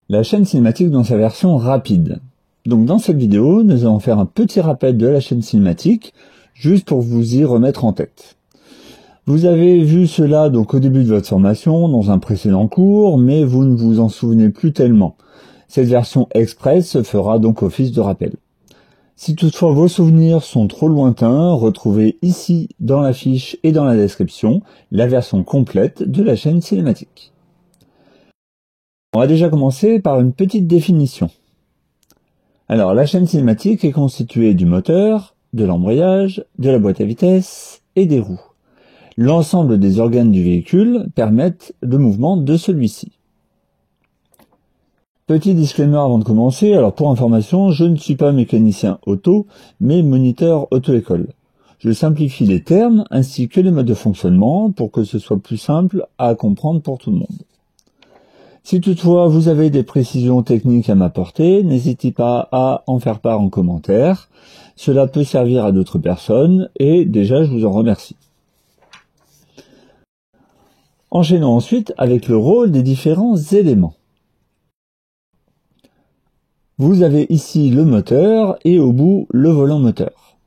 la chaîne cinématique dans sa version rapide. Donc dans cette vidéo, nous allons faire un petit rappel de la chaîne cinématique, juste pour vous y remettre en tête. Vous avez vu cela donc au début de votre formation, dans un précédent cours, mais vous ne vous en souvenez plus tellement. Cette version express fera donc office de rappel. Si toutefois vos souvenirs sont trop lointains, retrouvez ici dans la fiche et dans la description la version complète de la chaîne cinématique. On va déjà commencer par une petite définition. Alors la chaîne cinématique est constituée du moteur, de l'embrayage, de la boîte à vitesses et des roues. L'ensemble des organes du véhicule permettent le mouvement de celui-ci. Petit disclaimer avant de commencer, alors pour information, je ne suis pas mécanicien auto, mais moniteur auto-école. Je simplifie les termes ainsi que les modes de fonctionnement pour que ce soit plus simple à comprendre pour tout le monde. Si toutefois vous avez des précisions techniques à m'apporter, n'hésitez pas à en faire part en commentaire. Cela peut servir à d'autres personnes et déjà je vous en remercie. Enchaînons ensuite avec le rôle des différents éléments. Vous avez ici le moteur et au bout le volant moteur.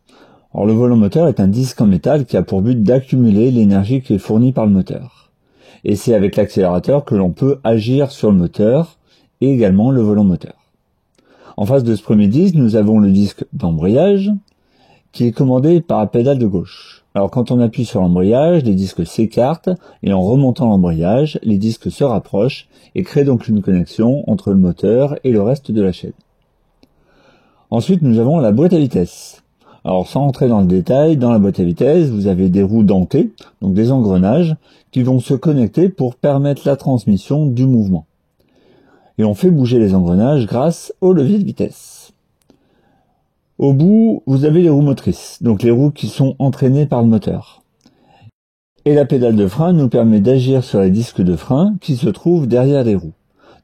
Alors le volant moteur est un disque en métal qui a pour but d'accumuler l'énergie qui est fournie par le moteur. Et c'est avec l'accélérateur que l'on peut agir sur le moteur et également le volant moteur. En face de ce premier disque, nous avons le disque d'embrayage qui est commandé par la pédale de gauche. Alors quand on appuie sur l'embrayage, les disques s'écartent et en remontant l'embrayage, les disques se rapprochent et créent donc une connexion entre le moteur et le reste de la chaîne. Ensuite, nous avons la boîte à vitesses. Alors sans entrer dans le détail, dans la boîte à vitesses, vous avez des roues dentées, donc des engrenages, qui vont se connecter pour permettre la transmission du mouvement. Et on fait bouger les engrenages grâce au levier de vitesse. Au bout, vous avez les roues motrices, donc les roues qui sont entraînées par le moteur. Et la pédale de frein nous permet d'agir sur les disques de frein qui se trouvent derrière les roues.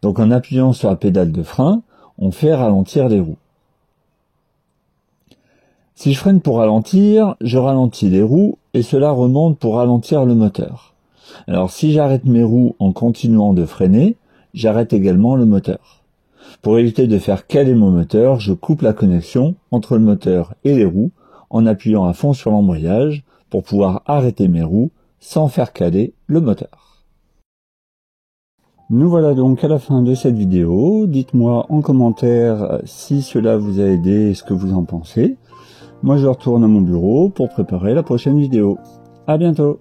Donc en appuyant sur la pédale de frein, on fait ralentir les roues. Si je freine pour ralentir, je ralentis les roues et cela remonte pour ralentir le moteur. Alors si j'arrête mes roues en continuant de freiner, j'arrête également le moteur. Pour éviter de faire caler mon moteur, je coupe la connexion entre le moteur et les roues en appuyant à fond sur l'embrayage pour pouvoir arrêter mes roues sans faire caler le moteur. Nous voilà donc à la fin de cette vidéo. Dites-moi en commentaire si cela vous a aidé et ce que vous en pensez. Moi je retourne à mon bureau pour préparer la prochaine vidéo. À bientôt!